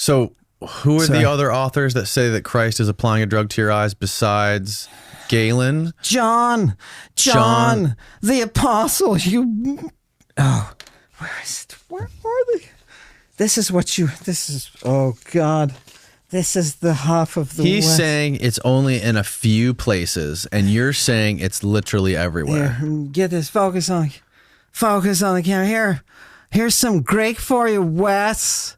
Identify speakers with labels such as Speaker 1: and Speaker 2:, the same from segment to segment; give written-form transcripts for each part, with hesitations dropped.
Speaker 1: So who are the other authors that say that Christ is applying a drug to your eyes besides Galen?
Speaker 2: John, the apostle. Where is it? Where are they? This is, oh God. This is the half of the
Speaker 1: He's
Speaker 2: West.
Speaker 1: saying it's only in a few places, and you're saying it's literally everywhere.
Speaker 2: Here, get this. Focus on the camera. Here's some Greek for you, Wes.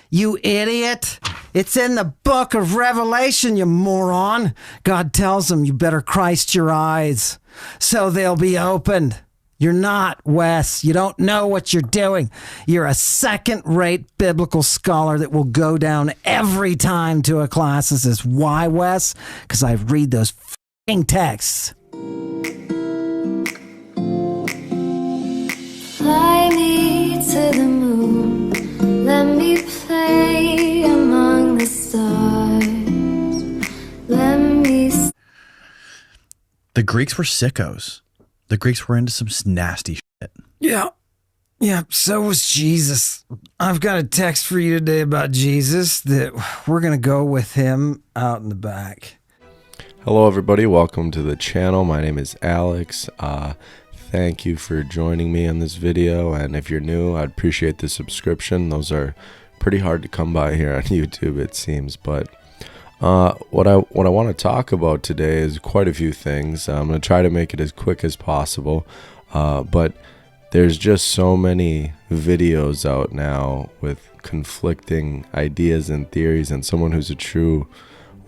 Speaker 2: You idiot. It's in the book of Revelation, you moron. God tells them you better Christ your eyes so they'll be opened. You're not, Wes. You don't know what you're doing. You're a second-rate biblical scholar that will go down every time to a class that says, why, Wes? Because I read those f***ing texts.
Speaker 3: Fly me to the moon. Let me play among the stars. Let me...
Speaker 1: The Greeks were sickos. The Greeks were into some nasty shit.
Speaker 2: Yeah, so was Jesus. I've got a text for you today about Jesus that we're going to go with him out in the back.
Speaker 4: Hello, everybody. Welcome to the channel. My name is Alex. Thank you for joining me on this video. And if you're new, I'd appreciate the subscription. Those are pretty hard to come by here on YouTube, it seems. But what I want to talk about today is quite a few things. I'm going to try to make it as quick as possible, but there's just so many videos out now with conflicting ideas and theories, and someone who's a true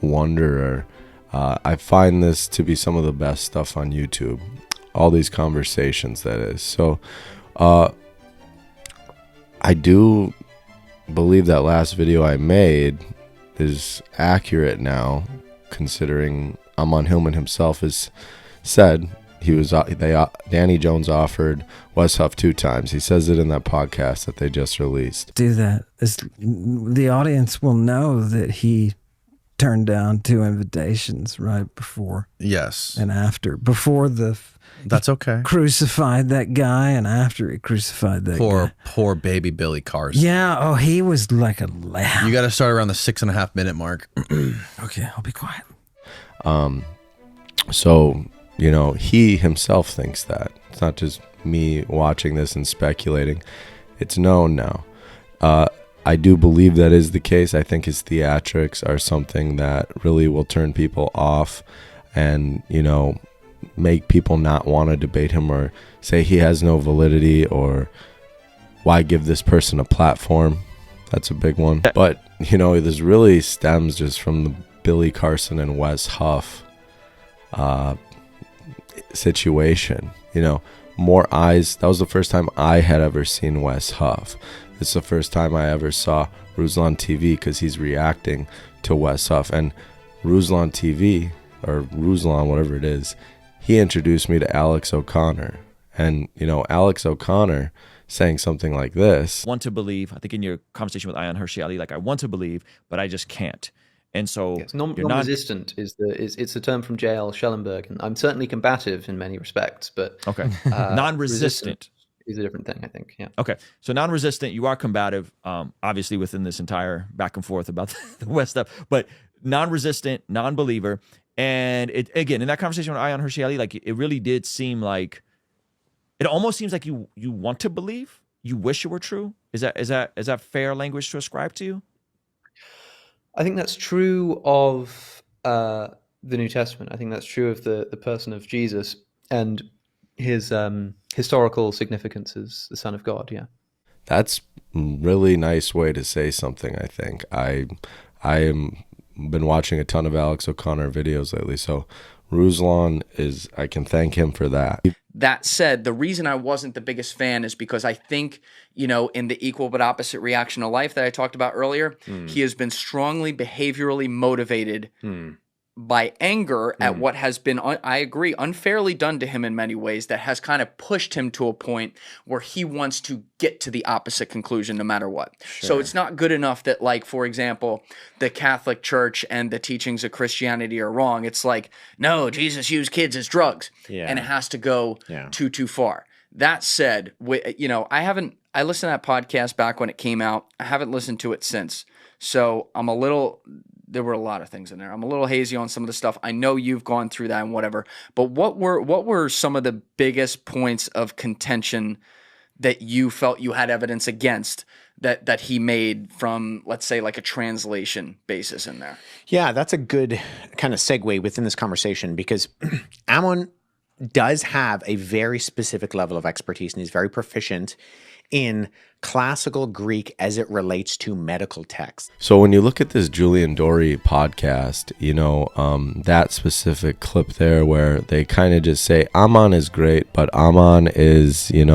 Speaker 4: wanderer. I find this to be some of the best stuff on YouTube, all these conversations, that is. So I do believe that last video I made is accurate now, considering Ammon Hillman himself has said Danny Jones offered Wes Huff 2 times. He says it in that podcast that they just released.
Speaker 2: Do that. The audience will know that he turned down 2 invitations right before.
Speaker 1: Yes.
Speaker 2: And after. Before
Speaker 1: that's okay.
Speaker 2: Crucified that guy, and after he crucified that guy.
Speaker 1: Poor baby Billy Carson.
Speaker 2: Yeah, oh, he was like a lamb.
Speaker 1: You got to start around the 6.5 minute mark.
Speaker 2: Okay, I'll be quiet.
Speaker 4: So, he himself thinks that. It's not just me watching this and speculating. It's known now. I do believe that is the case. I think his theatrics are something that really will turn people off and, make people not want to debate him or say he has no validity, or why give this person a platform. That's a big one. But, this really stems just from the Billy Carson and Wes Huff situation. More eyes. That was the first time I had ever seen Wes Huff. It's the first time I ever saw Ruslan TV, because he's reacting to Wes Huff. And Ruslan TV, or Ruslan, whatever it is, he introduced me to Alex O'Connor. And, Alex O'Connor saying something like this.
Speaker 5: Want to believe, I think in your conversation with Ayan Hirsi, like, I want to believe, but I just can't. And so
Speaker 6: yes, non-resistant it's a term from J.L. Schellenberg, and I'm certainly combative in many respects, but
Speaker 5: okay. Non-resistant
Speaker 6: is a different thing, I think. Yeah.
Speaker 5: Okay. So non-resistant, you are combative, obviously within this entire back and forth about the West stuff, but non-resistant, non-believer. And it, again, in that conversation with Ayan Hirsi, like, it really did seem like, it almost seems like you want to believe, you wish it were true. Is that fair language to ascribe to you?
Speaker 6: I think that's true of the New Testament. I think that's true of the person of Jesus and his historical significance as the Son of God. Yeah,
Speaker 4: that's a really nice way to say something. I think I am been watching a ton of Alex O'Connor videos lately, so Ruslan I can thank him for that.
Speaker 7: That said, the reason I wasn't the biggest fan is because I think, in the equal but opposite reaction to life that I talked about earlier, he has been strongly behaviorally motivated by anger at what has been, I agree, unfairly done to him in many ways, that has kind of pushed him to a point where he wants to get to the opposite conclusion no matter what. Sure. So it's not good enough that, like, for example, the Catholic Church and the teachings of Christianity are wrong. It's like, no, Jesus used kids as drugs. Yeah. And it has to go too far. That said, I I listened to that podcast back when it came out. I haven't listened to it since. So there were a lot of things in there. I'm a little hazy on some of the stuff. I know you've gone through that and whatever, but what were some of the biggest points of contention that you felt you had evidence against that he made from, let's say, like a translation basis in there?
Speaker 8: Yeah, that's a good kind of segue within this conversation, because Ammon does have a very specific level of expertise, and he's very proficient in classical Greek as it relates to medical texts.
Speaker 4: So when you look at this Julian Dory podcast, that specific clip there where they kind of just say Ammon is great, but Ammon is, he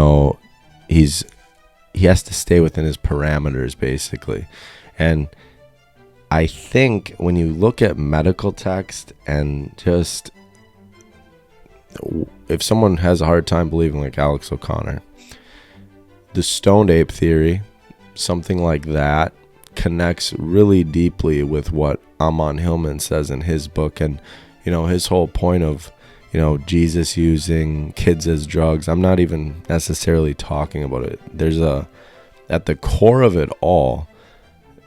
Speaker 4: has to stay within his parameters, basically. And I think when you look at medical text, and just if someone has a hard time believing, like Alex O'Connor, the stoned ape theory, something like that, connects really deeply with what Ammon Hillman says in his book. And his whole point of Jesus using kids as drugs, I'm not even necessarily talking about it. There's at the core of it all,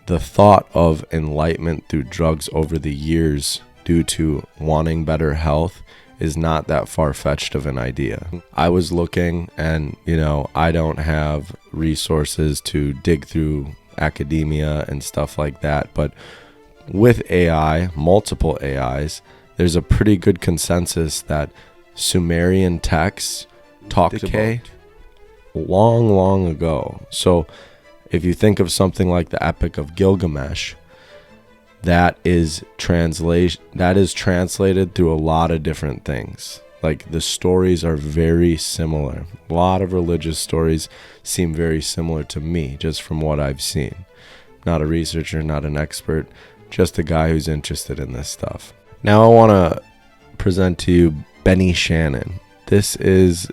Speaker 4: the thought of enlightenment through drugs over the years due to wanting better health is not that far-fetched of an idea. I was looking, and I don't have resources to dig through academia and stuff like that, but with AI, multiple AIs, there's a pretty good consensus that Sumerian texts talked about long ago. So if you think of something like the Epic of Gilgamesh, that is translated through a lot of different things. Like, the stories are very similar. A lot of religious stories seem very similar to me, just from what I've seen. Not a researcher, not an expert, just a guy who's interested in this stuff. Now I want to present to you Benny Shannon. This is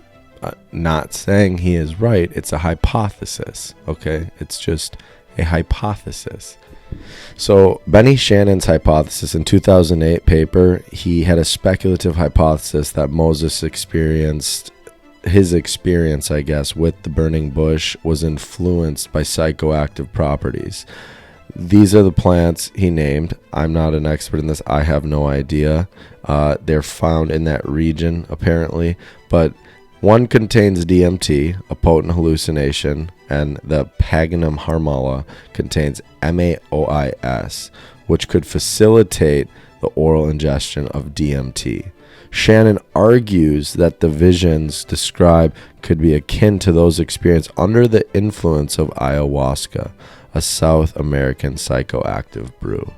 Speaker 4: not saying he is right. It's a hypothesis, okay? It's just a hypothesis. So Benny Shannon's hypothesis in 2008 paper, he had a speculative hypothesis that Moses experienced, his experience, I guess, with the burning bush was influenced by psychoactive properties. These are the plants he named. I'm not an expert in this. I have no idea. They're found in that region, apparently. But one contains DMT, a potent hallucination, and the Paganum harmala contains MAOIS, which could facilitate the oral ingestion of DMT. Shannon argues that the visions described could be akin to those experienced under the influence of ayahuasca, a South American psychoactive brew.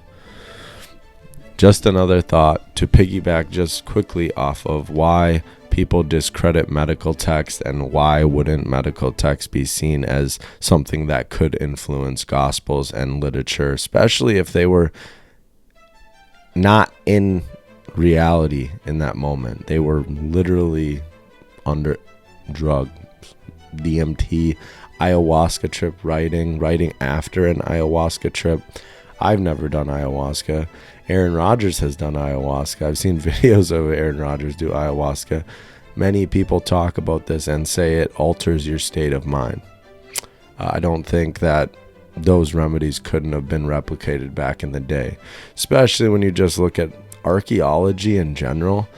Speaker 4: Just another thought to piggyback just quickly off of why people discredit medical text, and why wouldn't medical text be seen as something that could influence gospels and literature, especially if they were not in reality in that moment. They were literally under drug, DMT, ayahuasca trip writing after an ayahuasca trip. I've never done ayahuasca. Aaron Rodgers has done ayahuasca. I've seen videos of Aaron Rodgers do ayahuasca. Many people talk about this and say it alters your state of mind. I don't think that those remedies couldn't have been replicated back in the day, especially when you just look at archaeology in general.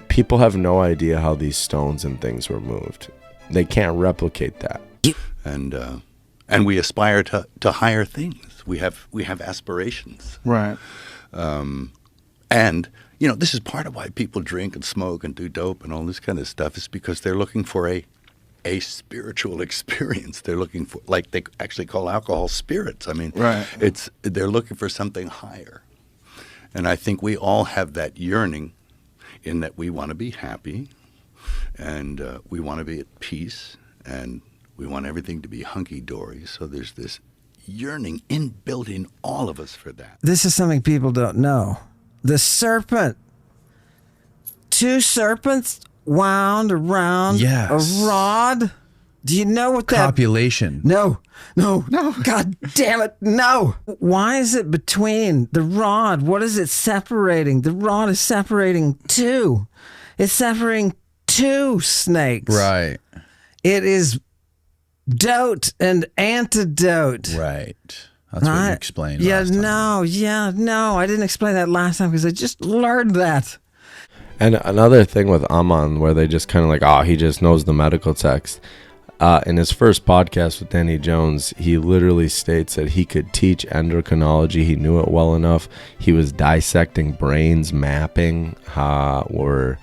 Speaker 4: People have no idea how these stones and things were moved. They can't replicate that.
Speaker 9: And we aspire to higher things. We have aspirations.
Speaker 10: Right.
Speaker 9: And this is part of why people drink and smoke and do dope and all this kind of stuff, is because they're looking for a spiritual experience. They're looking for, like they actually call alcohol spirits. I mean,
Speaker 10: right.
Speaker 9: They're looking for something higher. And I think we all have that yearning, in that we want to be happy, and we want to be at peace, and we want everything to be hunky-dory. So there's this yearning inbuilt in all of us for that.
Speaker 2: This is something people don't know. The serpent, 2 serpents wound around a rod. Do you know what that...
Speaker 1: Copulation.
Speaker 2: No. God damn it, no. Why is it between the rod? What is it separating? The rod is separating 2. It's separating 2 snakes.
Speaker 1: Right.
Speaker 2: It is dote and antidote.
Speaker 1: Right. That's what you explained.
Speaker 2: Yeah,
Speaker 1: last time.
Speaker 2: no, I didn't explain that last time because I just learned that.
Speaker 4: And another thing with Ammon, where they just kind of like, oh, he just knows the medical text. In his first podcast with Danny Jones, he literally states that he could teach endocrinology. He knew it well enough. He was dissecting brains, mapping where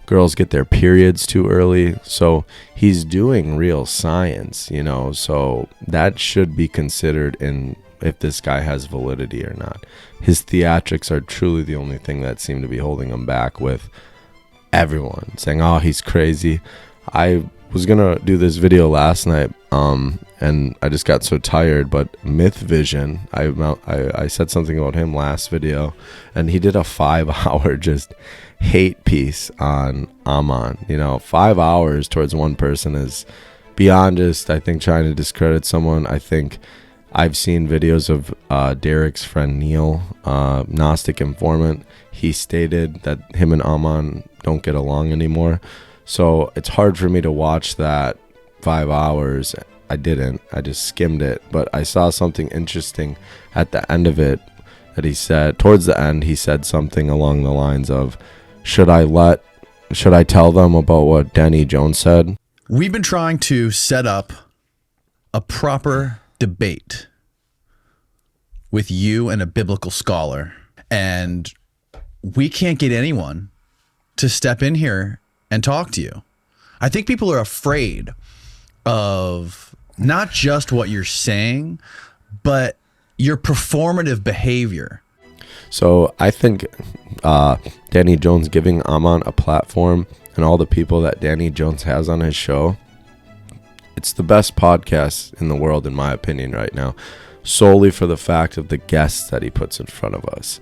Speaker 4: girls get their periods too early. So he's doing real science, you know. So that should be considered in if this guy has validity or not. His theatrics are truly the only thing that seem to be holding him back, with everyone saying, oh, he's crazy. I was gonna do this video last night, and I just got so tired, but Myth Vision, I said something about him last video, and he did a 5-hour just hate piece on Ammon. You know, 5 hours towards one person is beyond just, I think, trying to discredit someone. I think I've seen videos of Derek's friend Neil, Gnostic informant. He stated that him and Ammon don't get along anymore. So it's hard for me to watch that 5 hours. I didn't. I just skimmed it. But I saw something interesting at the end of it that he said. Towards the end, he said something along the lines of, should I tell them about what Danny Jones said?
Speaker 1: We've been trying to set up a proper debate with you and a biblical scholar, and we can't get anyone to step in here and talk to you. I think people are afraid of not just what you're saying, but your performative behavior.
Speaker 4: So I think Danny Jones giving Ammon a platform and all the people that Danny Jones has on his show, it's the best podcast in the world, in my opinion, right now, solely for the fact of the guests that he puts in front of us.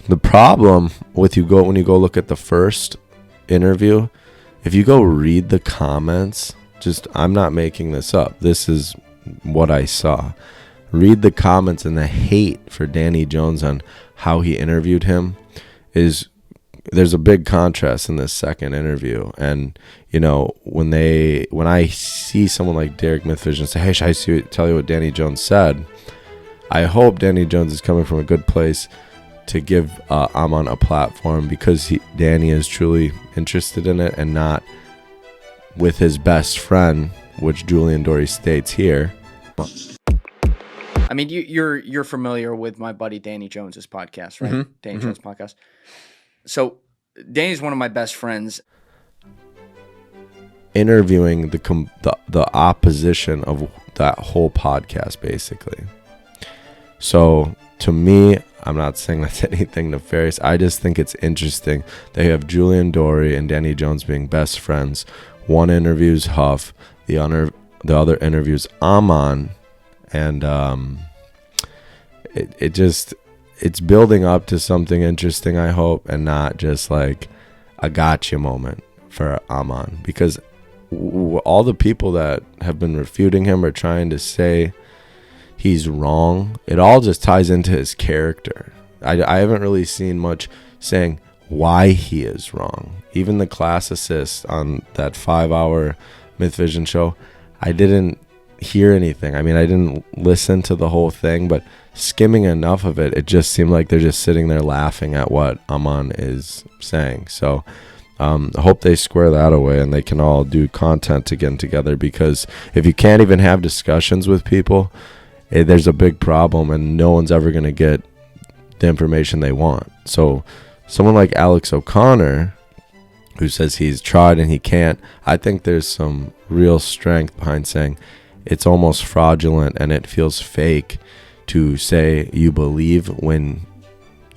Speaker 4: The problem with when you go look at the first interview, if you go read the comments, I'm not making this up, this is what I saw. Read the comments, and the hate for Danny Jones on how he interviewed him there's a big contrast in this second interview. And you know, when I see someone like Derek Mythvision say, hey, should I tell you what Danny Jones said, I hope Danny Jones is coming from a good place to give Ammon a platform, because Danny is truly interested in it, and not with his best friend, which Julian Dory states here.
Speaker 7: I mean, you're familiar with my buddy Danny Jones's podcast, right?
Speaker 4: Mm-hmm.
Speaker 7: Danny Jones podcast. So Danny's one of my best friends.
Speaker 4: Interviewing the opposition of that whole podcast, basically. So to me, I'm not saying that's anything nefarious. I just think it's interesting. They have Julian Dory and Danny Jones being best friends. One interviews Huff, the other interviews Ammon, and it's building up to something interesting, I hope, and not just like a gotcha moment for Ammon, because all the people that have been refuting him or trying to say he's wrong, it all just ties into his character. I haven't really seen much saying why he is wrong. Even the classicist on that 5-hour Myth Vision show, I didn't hear anything. I mean, I didn't listen to the whole thing, but skimming enough of it, it just seemed like they're just sitting there laughing at what Ammon is saying. So I hope they square that away and they can all do content again together, because if you can't even have discussions with people, there's a big problem, and no one's ever going to get the information they want. So someone like Alex O'Connor, who says he's tried and he can't, I think there's some real strength behind saying it's almost fraudulent and it feels fake to say you believe when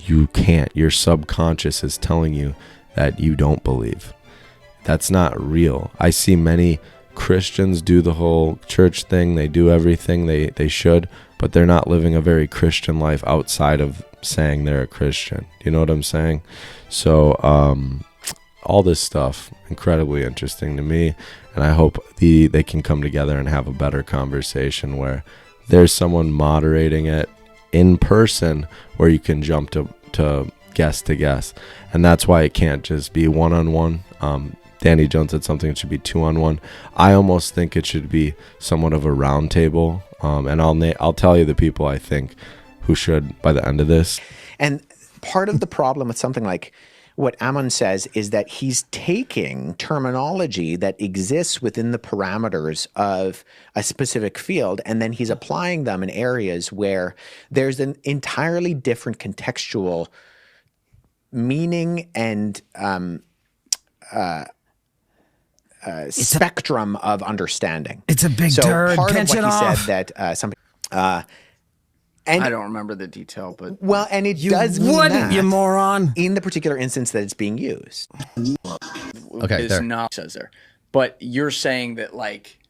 Speaker 4: you can't. Your subconscious is telling you that you don't believe. That's not real. I see many Christians do the whole church thing. They do everything they should, but they're not living a very Christian life outside of saying they're a Christian. You know what I'm saying? So all this stuff, incredibly interesting to me, and I hope they can come together and have a better conversation where there's someone moderating it in person, where you can jump to guest to guest, and that's why it can't just be one-on-one. Danny Jones said something, it should be 2-on-1. I almost think it should be somewhat of a round table. And I'll tell you the people I think who should by the end of this.
Speaker 8: And part of the problem with something like what Ammon says is that he's taking terminology that exists within the parameters of a specific field, and then he's applying them in areas where there's an entirely different contextual meaning and spectrum of understanding.
Speaker 2: It's a big
Speaker 8: so
Speaker 2: turd.
Speaker 8: part
Speaker 2: Pinch
Speaker 8: of what
Speaker 2: it
Speaker 8: he
Speaker 2: off.
Speaker 8: said that and
Speaker 7: I don't remember the detail, but
Speaker 8: well, and it
Speaker 2: You
Speaker 8: does mean
Speaker 2: wouldn't,
Speaker 8: that
Speaker 2: you moron.
Speaker 8: in the particular instance that it's being used.
Speaker 1: Okay,
Speaker 7: is
Speaker 1: there.
Speaker 7: not says there. But you're saying that like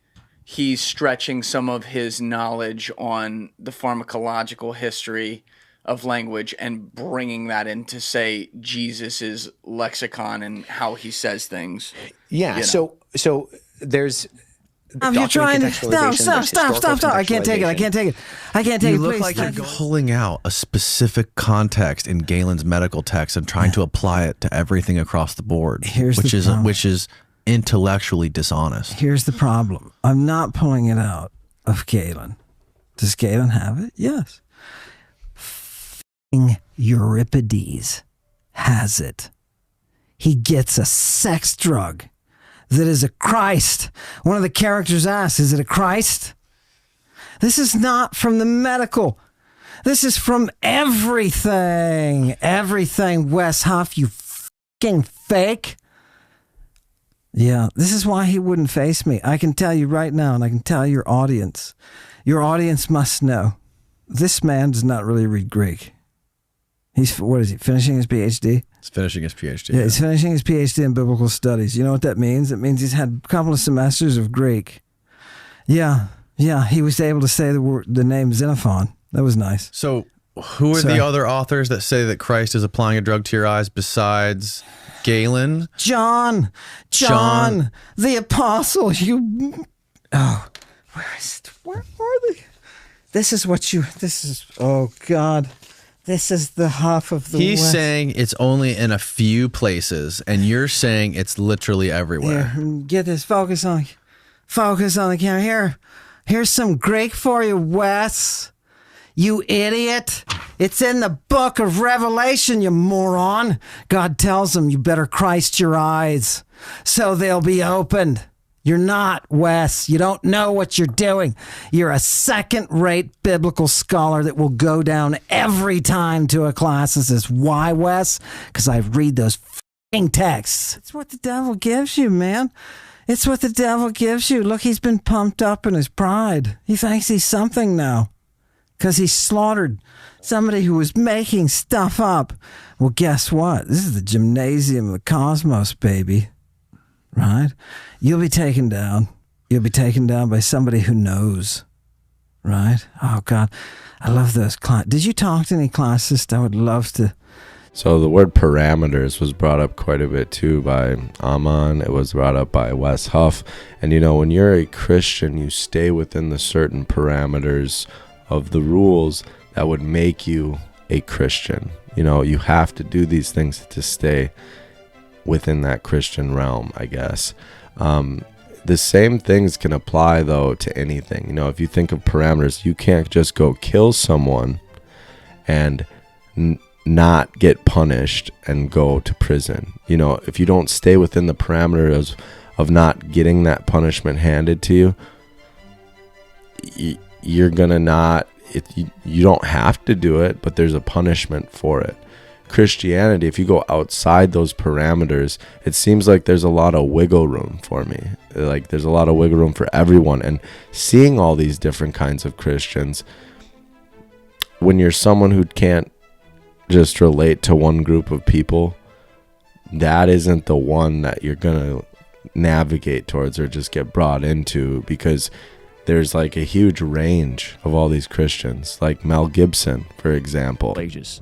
Speaker 7: he's stretching some of his knowledge on the pharmacological history of language and bringing that into, say, Jesus's lexicon and how he says things.
Speaker 8: Yeah.
Speaker 7: You know.
Speaker 8: So there's.
Speaker 2: You're trying to stop. I can't take it. I can't take it. I can't take
Speaker 1: You
Speaker 2: it.
Speaker 1: look
Speaker 2: Please,
Speaker 1: like
Speaker 2: stop.
Speaker 1: you're pulling out a specific context in Galen's medical text and trying to apply it to everything across the board,
Speaker 2: Here's the problem.
Speaker 1: which is intellectually dishonest.
Speaker 2: Here's the problem. I'm not pulling it out of Galen. Does Galen have it? Yes. Euripides has it. He gets a sex drug that is a Christ. One of the characters asks, is it a Christ? This is not from the medical. This is from everything. Everything, Wes Huff, you fucking fake. Yeah, this is why he wouldn't face me. I can tell you right now, and I can tell your audience. Your audience must know. This man does not really read Greek. What is he, finishing his PhD?
Speaker 1: He's finishing his PhD.
Speaker 2: Yeah, he's finishing his PhD in biblical studies. You know what that means? It means he's had a couple of semesters of Greek. Yeah, he was able to say the name Xenophon. That was nice.
Speaker 1: So who are the other authors that say that Christ is applying a drug to your eyes besides Galen?
Speaker 2: John, the apostle. Where are they? Oh God. This is the Huff of the
Speaker 1: He's
Speaker 2: West.
Speaker 1: saying it's only in a few places, and you're saying it's literally everywhere.
Speaker 2: Here, get this. Focus on the camera. Here's some Greek for you, Wes. You idiot. It's in the book of Revelation, you moron. God tells them you better Christ your eyes so they'll be opened. You're not, Wes. You don't know what you're doing. You're a second-rate biblical scholar that will go down every time to a class that says, why, Wes? Because I read those f***ing texts. It's what the devil gives you, man. It's what the devil gives you. Look, he's been pumped up in his pride. He thinks he's something now because he slaughtered somebody who was making stuff up. Well, guess what? This is the gymnasium of the cosmos, baby. Right? You'll be taken down. You'll be taken down by somebody who knows. Right? Oh, God. I love those classes. Did you talk to any classists? I would love to.
Speaker 4: So the word parameters was brought up quite a bit too by Ammon. It was brought up by Wes Huff. And when you're a Christian, you stay within the certain parameters of the rules that would make you a Christian. You have to do these things to stay within that Christian realm, I guess. The same things can apply though to anything. If you think of parameters, you can't just go kill someone and not get punished and go to prison. If you don't stay within the parameters of not getting that punishment handed to you, you're gonna not. You don't have to do it, but there's a punishment for it. Christianity, if you go outside those parameters, it seems like there's a lot of wiggle room for me. Like there's a lot of wiggle room for everyone. And seeing all these different kinds of Christians, when you're someone who can't just relate to one group of people, that isn't the one that you're going to navigate towards or just get brought into, because there's like a huge range of all these Christians, like Mel Gibson, for example.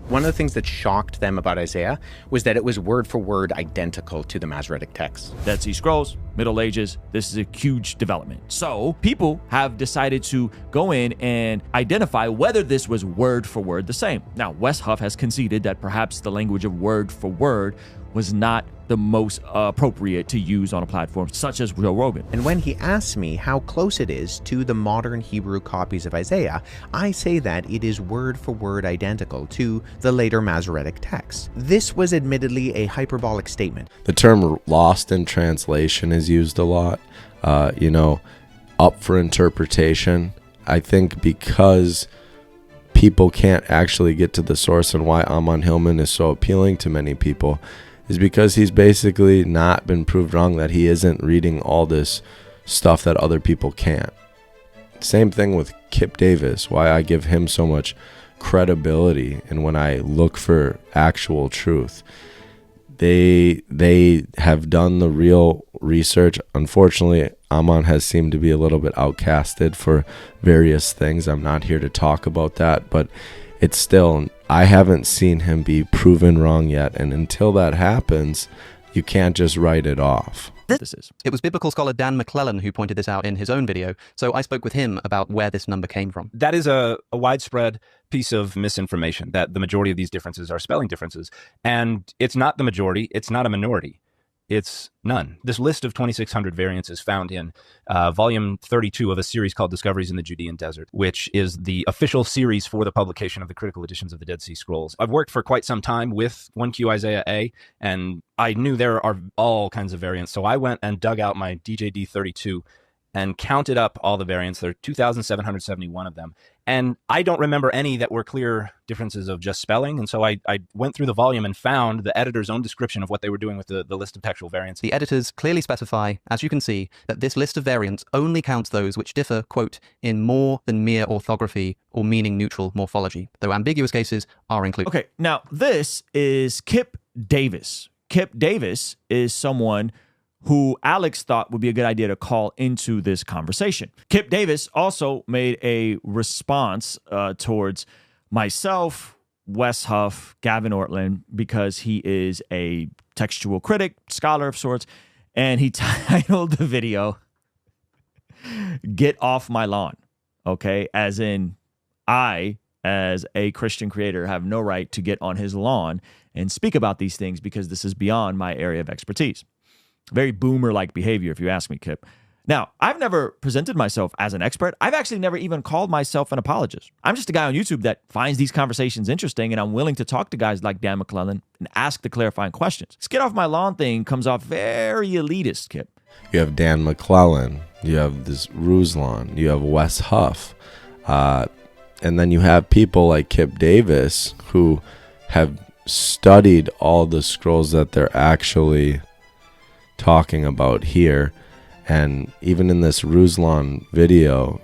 Speaker 8: One of the things that shocked them about Isaiah was that it was word for word identical to the Masoretic text.
Speaker 5: Dead Sea Scrolls, Middle Ages, this is a huge development. So people have decided to go in and identify whether this was word for word the same. Now, Wes Huff has conceded that perhaps the language of word for word was not the most appropriate to use on a platform such as Joe Rogan.
Speaker 8: And when he asks me how close it is to the modern Hebrew copies of Isaiah, I say that it is word for word identical to the later Masoretic text. This was admittedly a hyperbolic statement.
Speaker 4: The term lost in translation is used a lot, up for interpretation. I think because people can't actually get to the source, and why Ammon Hillman is so appealing to many people is because he's basically not been proved wrong, that he isn't reading all this stuff that other people can't. Same thing with Kip Davis, why I give him so much credibility, and when I look for actual truth, they have done the real research. Unfortunately, Ammon has seemed to be a little bit outcasted for various things. I'm not here to talk about that, but it's still, I haven't seen him be proven wrong yet, and until that happens, you can't just write it off.
Speaker 10: It was biblical scholar Dan McClellan who pointed this out in his own video, so I spoke with him about where this number came from.
Speaker 11: That is a widespread piece of misinformation, that the majority of these differences are spelling differences. And it's not the majority, it's not a minority. It's none. This list of 2,600 variants is found in volume 32 of a series called Discoveries in the Judean Desert, which is the official series for the publication of the critical editions of the Dead Sea Scrolls. I've worked for quite some time with 1Q Isaiah A, and I knew there are all kinds of variants. So I went and dug out my DJD 32 and counted up all the variants. There are 2,771 of them. And I don't remember any that were clear differences of just spelling. And so I went through the volume and found the editor's own description of what they were doing with the list of textual variants.
Speaker 10: The editors clearly specify, as you can see, that this list of variants only counts those which differ, quote, in more than mere orthography or meaning-neutral morphology, though ambiguous cases are included.
Speaker 5: Okay, now this is Kip Davis. Kip Davis is someone who Alex thought would be a good idea to call into this conversation. Kip Davis also made a response towards myself, Wes Huff, Gavin Ortland, because he is a textual critic, scholar of sorts, and he titled the video, "Get Off My Lawn," okay? As in, I, as a Christian creator, have no right to get on his lawn and speak about these things because this is beyond my area of expertise. Very boomer-like behavior, if you ask me, Kip. Now, I've never presented myself as an expert. I've actually never even called myself an apologist. I'm just a guy on YouTube that finds these conversations interesting, and I'm willing to talk to guys like Dan McClellan and ask the clarifying questions. This "get off my lawn" thing comes off very elitist, Kip.
Speaker 4: You have Dan McClellan, you have this Ruslan, you have Wes Huff, and then you have people like Kip Davis who have studied all the scrolls that they're actually talking about here. And even in this Ruslan video,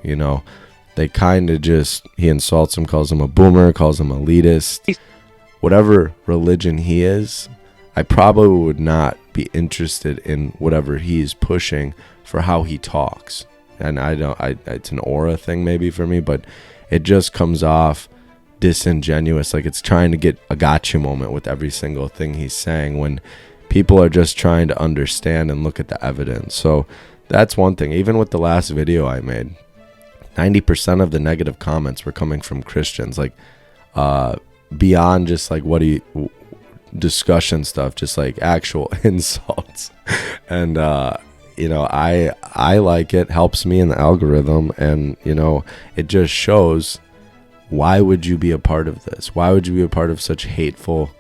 Speaker 4: they kind of just, he insults him, calls him a boomer, calls him elitist. Whatever religion he is, I probably would not be interested in whatever he's pushing for how he talks. And it's an aura thing maybe for me, but it just comes off disingenuous, like it's trying to get a gotcha moment with every single thing he's saying, when people are just trying to understand and look at the evidence. So that's one thing. Even with the last video I made, 90% of the negative comments were coming from Christians, like beyond just like discussion stuff, just like actual insults. And I like it, helps me in the algorithm, and it just shows, why would you be a part of this? Why would you be a part of such hateful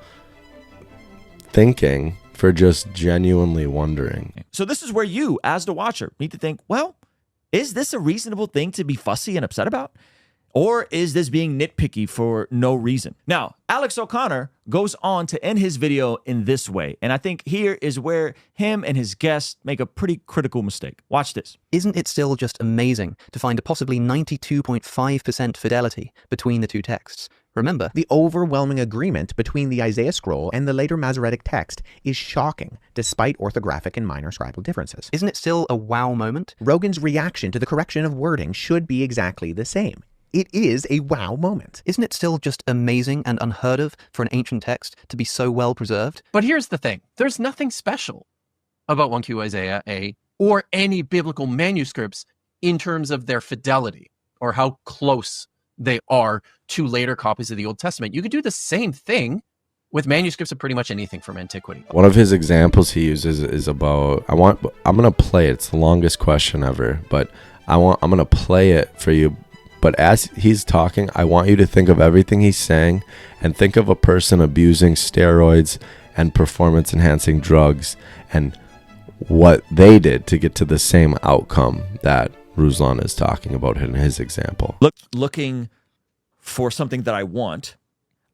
Speaker 4: thinking for just genuinely wondering?
Speaker 5: So this is where you, as the watcher, need to think, well, is this a reasonable thing to be fussy and upset about? Or is this being nitpicky for no reason? Now, Alex O'Connor goes on to end his video in this way, and I think here is where him and his guests make a pretty critical mistake. Watch this.
Speaker 10: Isn't it still just amazing to find a possibly 92.5% fidelity between the two texts? Remember,
Speaker 8: the overwhelming agreement between the Isaiah scroll and the later Masoretic text is shocking, despite orthographic and minor scribal differences.
Speaker 10: Isn't it still a wow moment?
Speaker 8: Rogan's reaction to the correction of wording should be exactly the same. It is a wow moment.
Speaker 10: Isn't it still just amazing and unheard of for an ancient text to be so well preserved?
Speaker 12: But here's the thing. There's nothing special about 1Q Isaiah A or any biblical manuscripts in terms of their fidelity or how close they are to later copies of the Old Testament. You could do the same thing with manuscripts of pretty much anything from antiquity.
Speaker 4: One of his examples he uses is about, I'm gonna play it. It's the longest question ever, but I'm gonna play it for you. But as he's talking, I want you to think of everything he's saying and think of a person abusing steroids and performance enhancing drugs and what they did to get to the same outcome that Ruslan is talking about in his example.
Speaker 5: Looking for something that I want,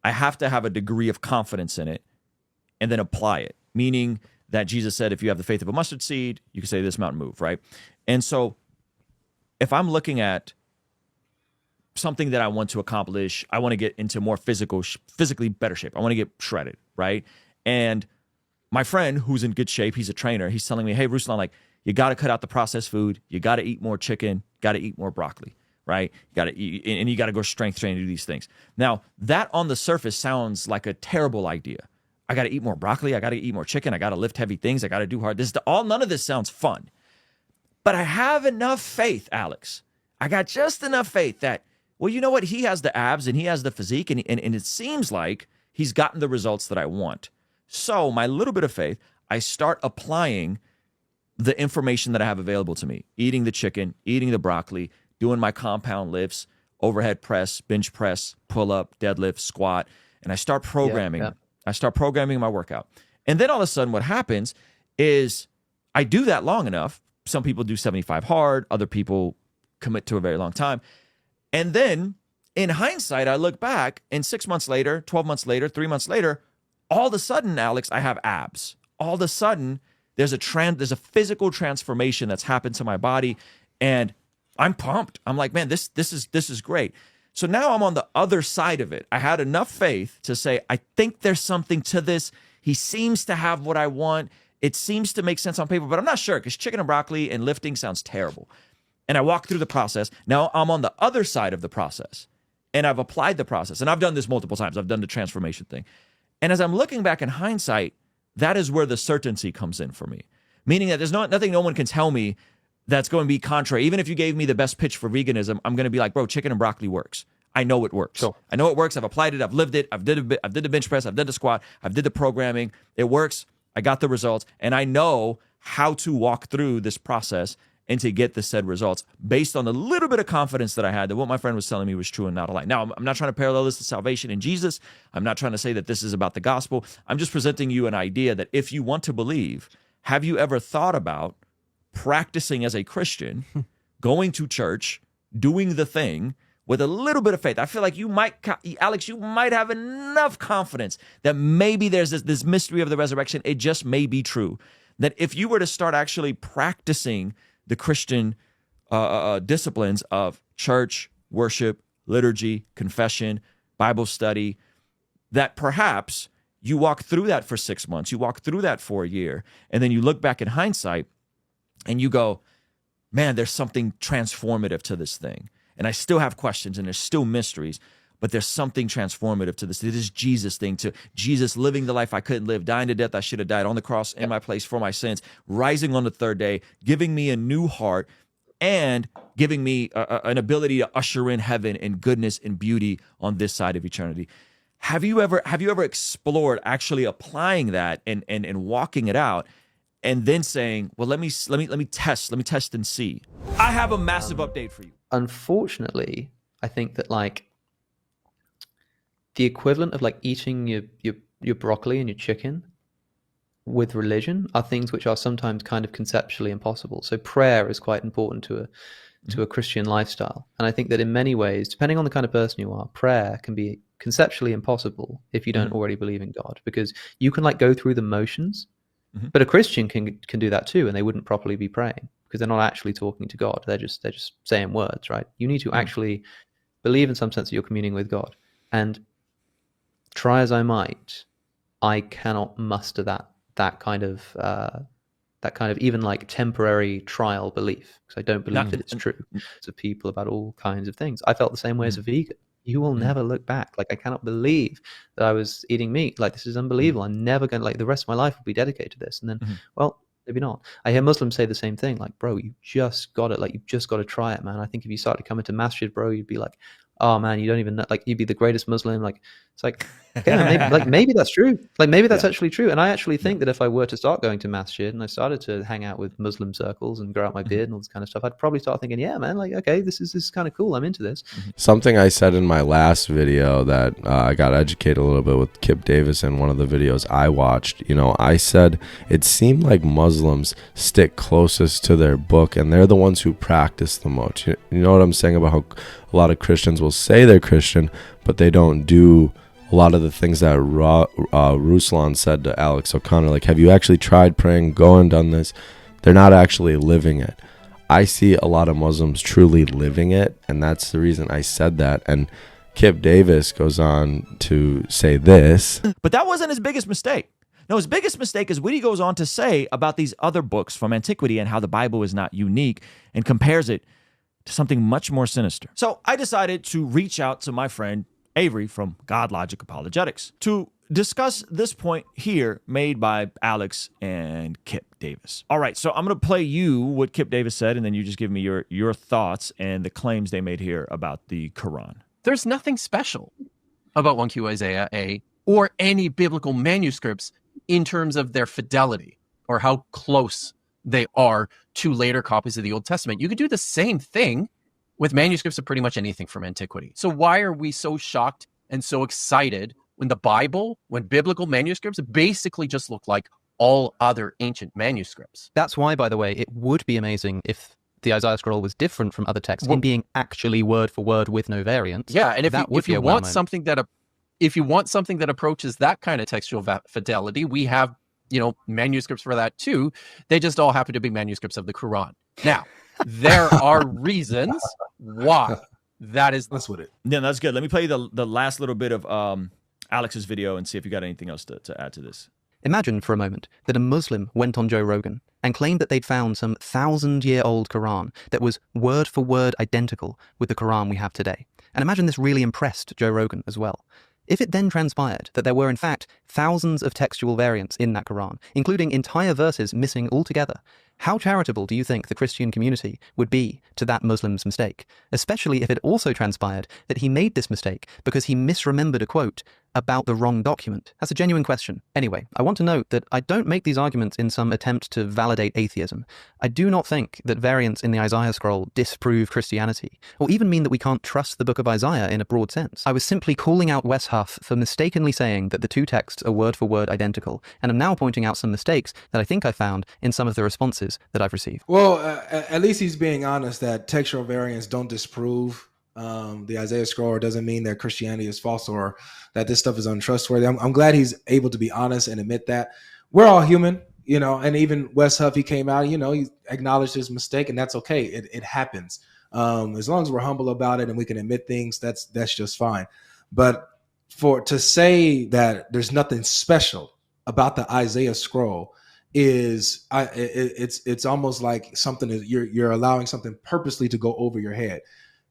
Speaker 5: I have to have a degree of confidence in it and then apply it. Meaning that Jesus said, if you have the faith of a mustard seed, you can say this mountain move, right? And so if I'm looking at something that I want to accomplish, I want to get into more physically better shape. I want to get shredded, right? And my friend who's in good shape, he's a trainer, he's telling me, hey, Ruslan, like, you got to cut out the processed food. You got to eat more chicken, got to eat more broccoli, right? You got to eat, and you got to go strength training to do these things. Now, that on the surface sounds like a terrible idea. I got to eat more broccoli. I got to eat more chicken. I got to lift heavy things. I got to do hard. None of this sounds fun. But I have enough faith, Alex. I got just enough faith that, well, you know what? He has the abs and he has the physique, and it seems like he's gotten the results that I want. So my little bit of faith, I start applying the information that I have available to me, eating the chicken, eating the broccoli, doing my compound lifts, overhead press, bench press, pull up, deadlift, squat, and I start programming. I start programming my workout. And then all of a sudden what happens is I do that long enough. Some people do 75 hard, other people commit to a very long time. And then in hindsight, I look back and 6 months later, 12 months later, 3 months later, all of a sudden, Alex, I have abs. All of a sudden, there's a physical transformation that's happened to my body, and I'm pumped. I'm like, man, this is great. So now I'm on the other side of it. I had enough faith to say, I think there's something to this. He seems to have what I want. It seems to make sense on paper, but I'm not sure because chicken and broccoli and lifting sounds terrible. And I walk through the process. Now I'm on the other side of the process, and I've applied the process. And I've done this multiple times. I've done the transformation thing. And as I'm looking back in hindsight, that is where the certainty comes in for me. Meaning that there's nothing no one can tell me that's going to be contrary. Even if you gave me the best pitch for veganism, I'm going to be like, bro, chicken and broccoli works. I know it works. Sure. I know it works. I've applied it. I've lived it. I've did the bench press. I've did the squat. I've did the programming. It works. I got the results. And I know how to walk through this process and to get the said results based on the little bit of confidence that I had that what my friend was telling me was true and not a lie. Now, I'm not trying to parallel this to salvation in Jesus. I'm not trying to say that this is about the gospel. I'm just presenting you an idea that if you want to believe, have you ever thought about practicing as a Christian, going to church, doing the thing with a little bit of faith? I feel like you might, Alex, you might have enough confidence that maybe there's this mystery of the resurrection. It just may be true. That if you were to start actually practicing the Christian disciplines of church, worship, liturgy, confession, Bible study, that perhaps you walk through that for 6 months, you walk through that for a year, and then you look back in hindsight and you go, man, there's something transformative to this thing. And I still have questions and there's still mysteries, but there's something transformative to this. It is Jesus thing, to Jesus living the life I couldn't live, dying to death I should have died on the cross in my place for my sins, rising on the third day, giving me a new heart, and giving me an ability to usher in heaven and goodness and beauty on this side of eternity. Have you ever explored actually applying that and walking it out, and then saying, well, let me test and see? I have a massive update for you.
Speaker 6: Unfortunately, I think that like the equivalent of like eating your broccoli and your chicken with religion are things which are sometimes kind of conceptually impossible. So prayer is quite important to a Christian lifestyle. And I think that in many ways, depending on the kind of person you are, prayer can be conceptually impossible if you don't already believe in God, because you can like go through the motions, but a Christian can do that too, and they wouldn't properly be praying because they're not actually talking to God. They're just saying words, right? You need to actually believe in some sense that you're communing with God. And try as I might, I cannot muster that kind of even like temporary trial belief, because I don't believe that it's true to people about all kinds of things. I felt the same way as a vegan. You will never look back. Like, I cannot believe that I was eating meat. Like, this is unbelievable. I'm never going to, like, the rest of my life will be dedicated to this. And then, well, maybe not. I hear Muslims say the same thing. Like, bro, you just got it. Like, you've just got to try it, man. I think if you started coming to masjid, bro, you'd be like, oh man, you don't even know, like, you'd be the greatest Muslim, like It's like, okay, maybe that's true. Like maybe that's actually true. And I actually think that if I were to start going to masjid and I started to hang out with Muslim circles and grow out my beard and all this kind of stuff, I'd probably start thinking, yeah, man, like, okay, this is kind of cool. I'm into this.
Speaker 4: Something I said in my last video that I got educated a little bit with Kip Davis in one of the videos I watched. You know, I said it seemed like Muslims stick closest to their book, and they're the ones who practice the most. You know what I'm saying about how a lot of Christians will say they're Christian, but they don't do a lot of the things that Ruslan said to Alex O'Connor, like, have you actually tried praying, go and done this? They're not actually living it. I see a lot of Muslims truly living it, and that's the reason I said that. And Kip Davis goes on to say this.
Speaker 5: But that wasn't his biggest mistake. No, his biggest mistake is what he goes on to say about these other books from antiquity and how the Bible is not unique, and compares it to something much more sinister. So I decided to reach out to my friend Avery from God Logic Apologetics to discuss this point here made by Alex and Kip Davis. All right, so I'm going to play you what Kip Davis said, and then you just give me your thoughts and the claims they made here about the Quran.
Speaker 12: There's nothing special about 1Q Isaiah A or any biblical manuscripts in terms of their fidelity or how close they are to later copies of the Old Testament. You could do the same thing with manuscripts of pretty much anything from antiquity. So why are we so shocked and so excited when when biblical manuscripts basically just look like all other ancient manuscripts?
Speaker 10: That's why, by the way, it would be amazing if the Isaiah scroll was different from other texts in being actually word for word with no variants.
Speaker 12: Yeah, and if you want something that approaches that kind of textual fidelity, we have, manuscripts for that too. They just all happen to be manuscripts of the Quran. Now, there are reasons why that's what it.
Speaker 5: Yeah, that's good. Let me play you the last little bit of Alex's video and see if you got anything else to add to this.
Speaker 10: Imagine for a moment that a Muslim went on Joe Rogan and claimed that they'd found some 1,000-year-old Quran that was word for word identical with the Quran we have today. And imagine this really impressed Joe Rogan as well. If it then transpired that there were in fact thousands of textual variants in that Quran, including entire verses missing altogether, how charitable do you think the Christian community would be to that Muslim's mistake? Especially if it also transpired that he made this mistake because he misremembered a quote about the wrong document. That's a genuine question. Anyway, I want to note that I don't make these arguments in some attempt to validate atheism. I do not think that variants in the Isaiah scroll disprove Christianity, or even mean that we can't trust the book of Isaiah in a broad sense. I was simply calling out Wes Huff for mistakenly saying that the two texts are word for word identical, and I'm now pointing out some mistakes that I think I found in some of the responses that I've received.
Speaker 13: Well, at least he's being honest that textual variants don't disprove the Isaiah scroll, or doesn't mean that Christianity is false or that this stuff is untrustworthy. I'm glad he's able to be honest and admit that. We're all human, and even Wes Huff, he came out, he acknowledged his mistake, and that's okay. It happens. As long as we're humble about it and we can admit things, that's just fine. But to say that there's nothing special about the Isaiah scroll it's almost like something that you're allowing something purposely to go over your head.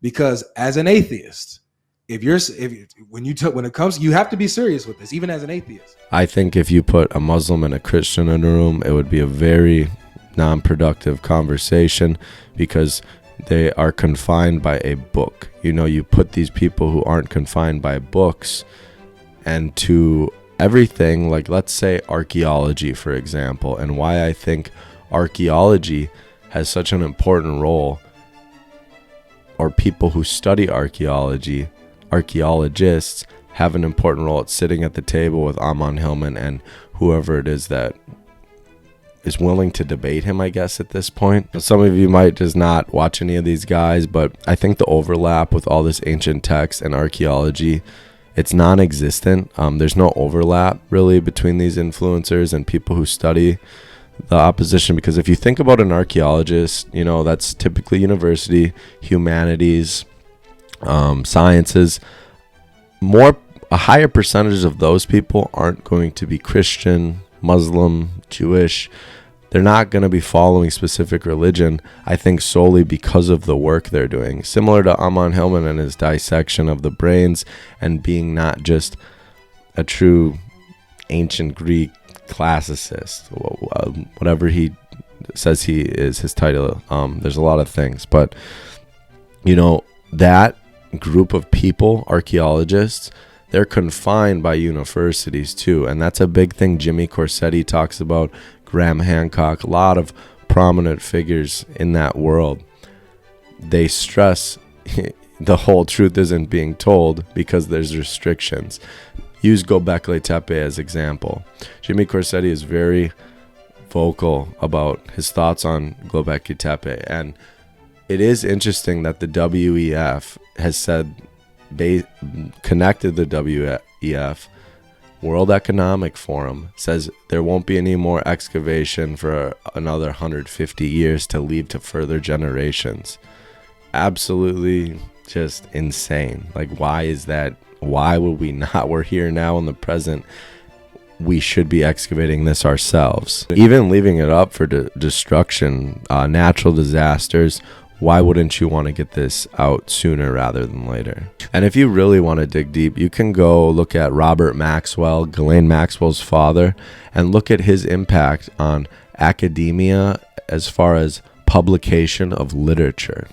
Speaker 13: Because as an atheist, when it comes, you have to be serious with this, even as an atheist.
Speaker 4: I think if you put a Muslim and a Christian in a room, it would be a very non-productive conversation, because they are confined by a book. You put these people who aren't confined by books and to everything, like let's say archaeology, for example, and why I think archaeology has such an important role, or people who study archaeology, archaeologists, have an important role at sitting at the table with Ammon Hillman and whoever it is that is willing to debate him, I guess, at this point. Some of you might just not watch any of these guys, but I think the overlap with all this ancient text and archaeology, it's non-existent. There's no overlap really between these influencers and people who study the opposition, because if you think about an archaeologist, that's typically university, humanities, sciences. A higher percentage of those people aren't going to be Christian, Muslim, Jewish. They're not going to be following specific religion, I think, solely because of the work they're doing. Similar to Ammon Hillman and his dissection of the brains, and being not just a true ancient Greek classicist, whatever he says he is, his title. There's a lot of things, but that group of people, archaeologists, they're confined by universities too. And that's a big thing Jimmy Corsetti talks about, Graham Hancock, a lot of prominent figures in that world. They stress the whole truth isn't being told because there's restrictions. Use Göbekli Tepe as example. Jimmy Corsetti is very vocal about his thoughts on Göbekli Tepe, and it is interesting that the WEF has said they connected the WEF. World Economic Forum says there won't be any more excavation for another 150 years to leave to further generations. Absolutely just insane. Like, why is that? Why would we not? We're here now in the present. We should be excavating this ourselves. Even leaving it up for destruction, natural disasters, why wouldn't you want to get this out sooner rather than later? And if you really want to dig deep, you can go look at Robert Maxwell, Ghislaine Maxwell's father, and look at his impact on academia as far as publication of literature.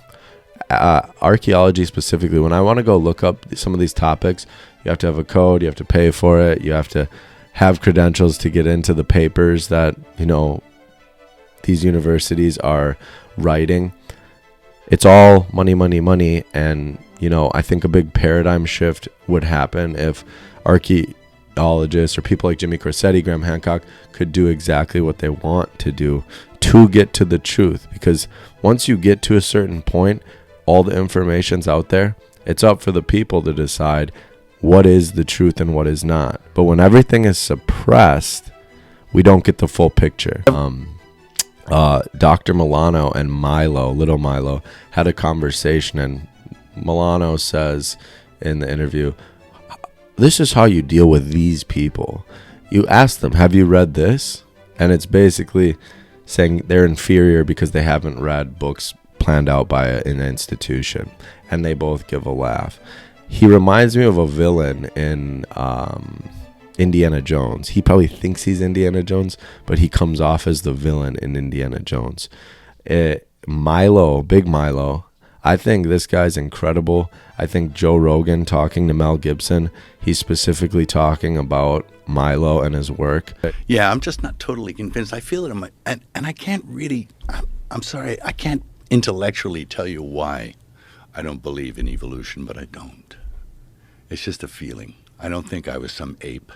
Speaker 4: Archaeology specifically, when I want to go look up some of these topics, you have to have a code, you have to pay for it, you have to have credentials to get into the papers that, you know, these universities are writing. It's all money, money, money. And, you know, I think a big paradigm shift would happen if archaeologists or people like Jimmy Corsetti, Graham Hancock could do exactly what they want to do to get to the truth. Because once you get to a certain point, all the information's out there. It's up for the people to decide what is the truth and what is not. But when everything is suppressed, we don't get the full picture. Dr. Milano and little Milo, had a conversation, and Milano says in the interview, this is how you deal with these people. You ask them, have you read this? And it's basically saying they're inferior because they haven't read books planned out by an institution. And they both give a laugh. He reminds me of a villain in Indiana Jones. He probably thinks he's Indiana Jones, but he comes off as the villain in Indiana Jones. Milo, Big Milo, I think this guy's incredible. I think Joe Rogan talking to Mel Gibson, he's specifically talking about Milo and his work.
Speaker 9: Yeah, I'm just not totally convinced. I feel it in my, and I can't really, I'm sorry, I can't intellectually tell you why I don't believe in evolution, but I don't. It's just a feeling. I don't think I was some ape,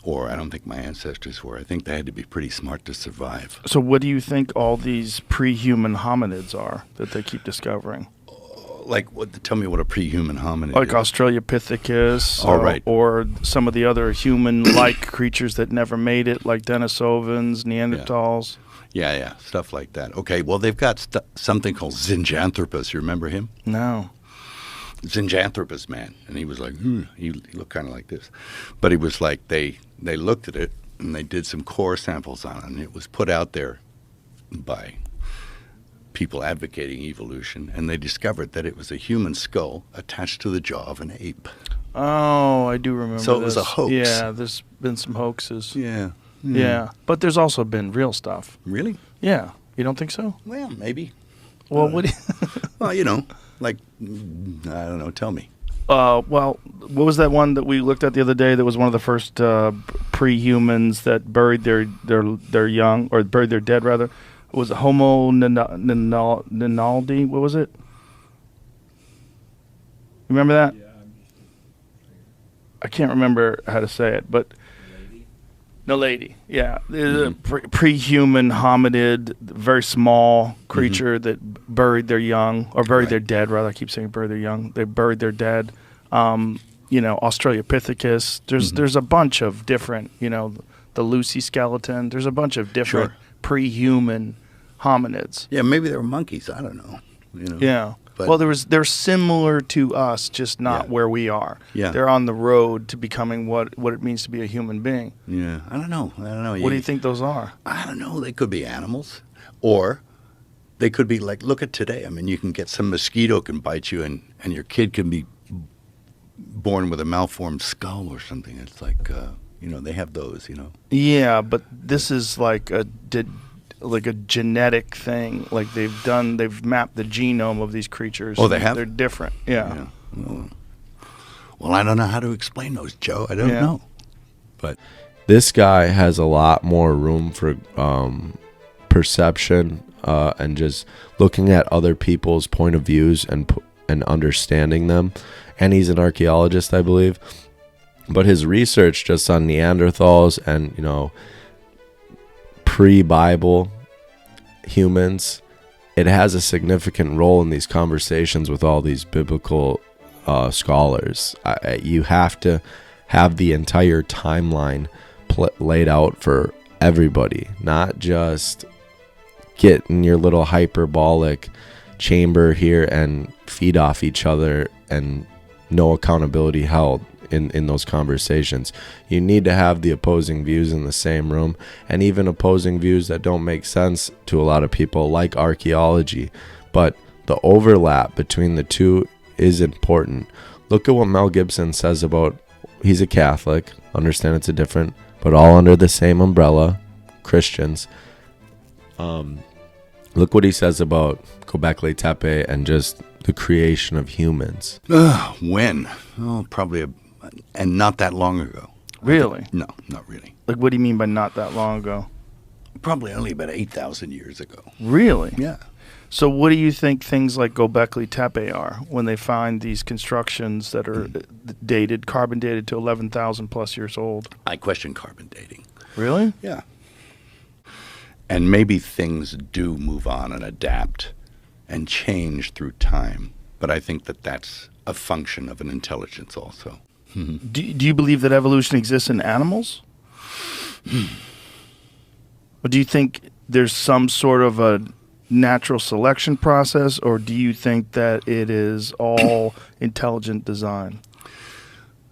Speaker 9: or I don't think my ancestors were. I think they had to be pretty smart to survive.
Speaker 14: So what do you think all these pre-human hominids are that they keep discovering?
Speaker 9: Like, tell me what a pre-human hominid
Speaker 14: like
Speaker 9: is.
Speaker 14: Australopithecus,
Speaker 9: right.
Speaker 14: Or some of the other human-like creatures that never made it, like Denisovans, Neanderthals.
Speaker 9: Yeah, stuff like that. Okay, well, they've got something called Zinjanthropus. You remember him?
Speaker 14: No.
Speaker 9: Zinjanthropus, man. And he was like, he looked kind of like this. But he was like, they looked at it, and they did some core samples on it, and it was put out there by people advocating evolution, and they discovered that it was a human skull attached to the jaw of an ape.
Speaker 14: Oh, I do remember
Speaker 9: So it was a hoax.
Speaker 14: Yeah, there's been some hoaxes.
Speaker 9: Yeah.
Speaker 14: Yeah, but there's also been real stuff.
Speaker 9: Really?
Speaker 14: Yeah. You don't think so?
Speaker 9: Well, maybe.
Speaker 14: Well, what do you...
Speaker 9: Well, you know, like, I don't know, tell me.
Speaker 14: Well, what was that one that we looked at the other day that was one of the first pre-humans that buried their young, or buried their dead, rather? It was Homo ninaldi. What was it? Remember that? I can't remember how to say it, but... Naledi, yeah. There's a pre-human hominid, very small creature that buried their young, or buried their dead, rather. I keep saying buried their young. They buried their dead. You know, Australopithecus. There's a bunch of different, you know, the Lucy skeleton. There's a bunch of different pre-human hominids.
Speaker 9: Yeah, maybe they were monkeys. I don't know. You know.
Speaker 14: Yeah.
Speaker 9: But
Speaker 14: well, they're similar to us, just not where we are.
Speaker 9: Yeah.
Speaker 14: They're on the road to becoming what it means to be a human being.
Speaker 9: Yeah, I don't know.
Speaker 14: What do you think those are?
Speaker 9: I don't know. They could be animals, or they could be like, look at today. I mean, you can get some mosquito can bite you, and your kid can be born with a malformed skull or something. It's like, you know, they have those, you know.
Speaker 14: Yeah, but this is like a genetic thing. Like they've mapped the genome of these creatures.
Speaker 9: Oh, they have?
Speaker 14: They're different. Yeah.
Speaker 9: Well, I don't know how to explain those, Joe. I don't know. But
Speaker 4: this guy has a lot more room for perception and just looking at other people's point of views and understanding them. And he's an archaeologist, I believe. But his research just on Neanderthals and, you know, pre-Bible humans, it has a significant role in these conversations with all these biblical scholars. You have to have the entire timeline laid out for everybody, not just get in your little hyperbolic chamber here and feed off each other and no accountability held in those conversations. You need to have the opposing views in the same room, and even opposing views that don't make sense to a lot of people, like archaeology. But the overlap between the two is important. Look at what Mel Gibson says about, he's a Catholic, understand it's a different, but all under the same umbrella, Christians. Look what he says about Göbekli Tepe and just the creation of humans.
Speaker 9: When? Oh, probably and not that long ago.
Speaker 14: Really?
Speaker 9: No, not really.
Speaker 14: Like, what do you mean by not that long ago?
Speaker 9: Probably only about 8,000 years ago.
Speaker 14: Really?
Speaker 9: Yeah.
Speaker 14: So what do you think things like Göbekli Tepe are when they find these constructions that are dated, carbon dated to 11,000 plus years old?
Speaker 9: I question carbon dating.
Speaker 14: Really?
Speaker 9: Yeah. And maybe things do move on and adapt and change through time. But I think that that's a function of an intelligence also.
Speaker 14: Do you believe that evolution exists in animals? Or do you think there's some sort of a natural selection process, or do you think that it is all intelligent design?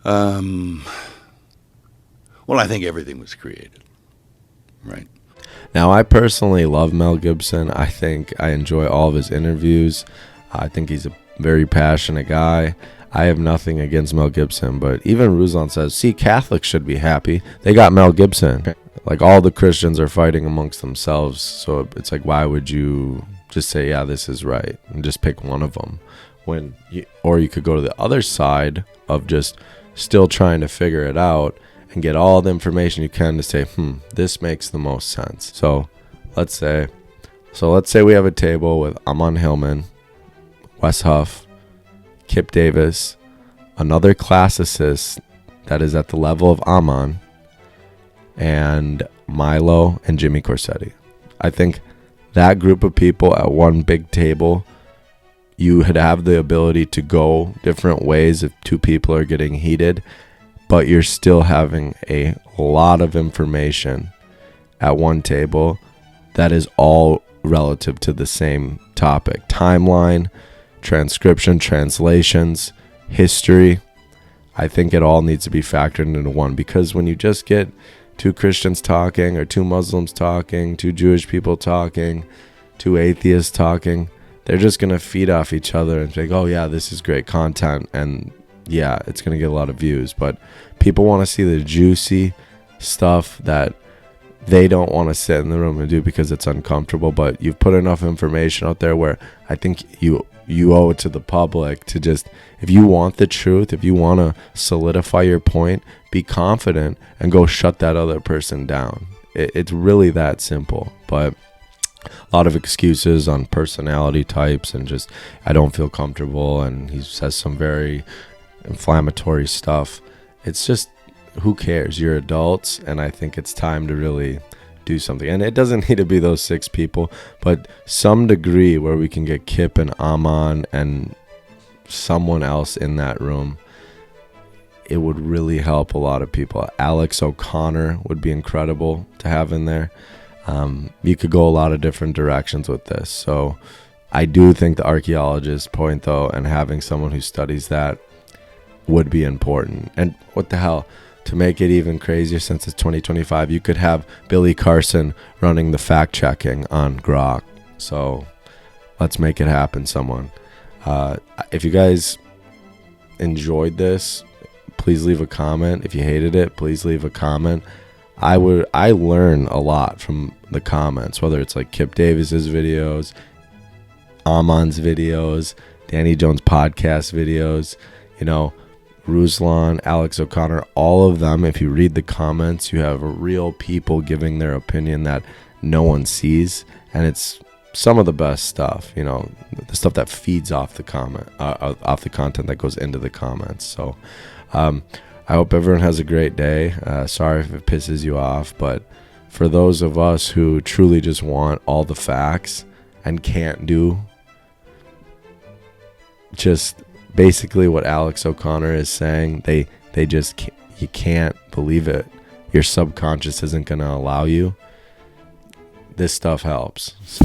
Speaker 9: Well, I think everything was created, right?
Speaker 4: Now, I personally love Mel Gibson. I think I enjoy all of his interviews. I think he's a very passionate guy. I have nothing against Mel Gibson, but even Ruslan says, see, Catholics should be happy. They got Mel Gibson. Like, all the Christians are fighting amongst themselves, so it's like, why would you just say, yeah, this is right, and just pick one of them? Or you could go to the other side of just still trying to figure it out and get all the information you can to say, this makes the most sense. So let's say we have a table with Ammon Hillman, Wes Huff, Kip Davis, another classicist that is at the level of Ammon, and Milo and Jimmy Corsetti. I think that group of people at one big table, you would have the ability to go different ways if two people are getting heated, but you're still having a lot of information at one table that is all relative to the same topic. Timeline, transcription, translations, history. I think it all needs to be factored into one, because when you just get two Christians talking, or two Muslims talking, two Jewish people talking, two atheists talking, they're just going to feed off each other and think, oh yeah, this is great content, and yeah, it's going to get a lot of views. But people want to see the juicy stuff that they don't want to sit in the room and do because it's uncomfortable. But you've put enough information out there where I think you owe it to the public to just, if you want the truth, if you want to solidify your point, be confident and go shut that other person down. It's really that simple. But a lot of excuses on personality types and just, I don't feel comfortable, and he says some very inflammatory stuff. It's just, who cares? You're adults, and I think it's time to really do something. And it doesn't need to be those 6 people, but some degree where we can get Kip and Ammon and someone else in that room, it would really help a lot of people. Alex O'Connor would be incredible to have in there. You could go a lot of different directions with this. So I do think the archaeologist point, though, and having someone who studies that would be important. And what the hell, to make it even crazier, since it's 2025, you could have Billy Carson running the fact checking on Grok. So let's make it happen, someone. If you guys enjoyed this, please leave a comment. If you hated it, please leave a comment. I learn a lot from the comments, whether it's like Kip Davis's videos, Ammon's videos, Danny Jones podcast videos. You know, Ruslan, Alex O'Connor, all of them. If you read the comments, you have real people giving their opinion that no one sees, and it's some of the best stuff, you know, the stuff that feeds off the off the content that goes into the comments. So I hope everyone has a great day. Sorry if it pisses you off, but for those of us who truly just want all the facts and can't do just basically what Alex O'Connor is saying, they just can't, you can't believe it. Your subconscious isn't going to allow you. This stuff helps. So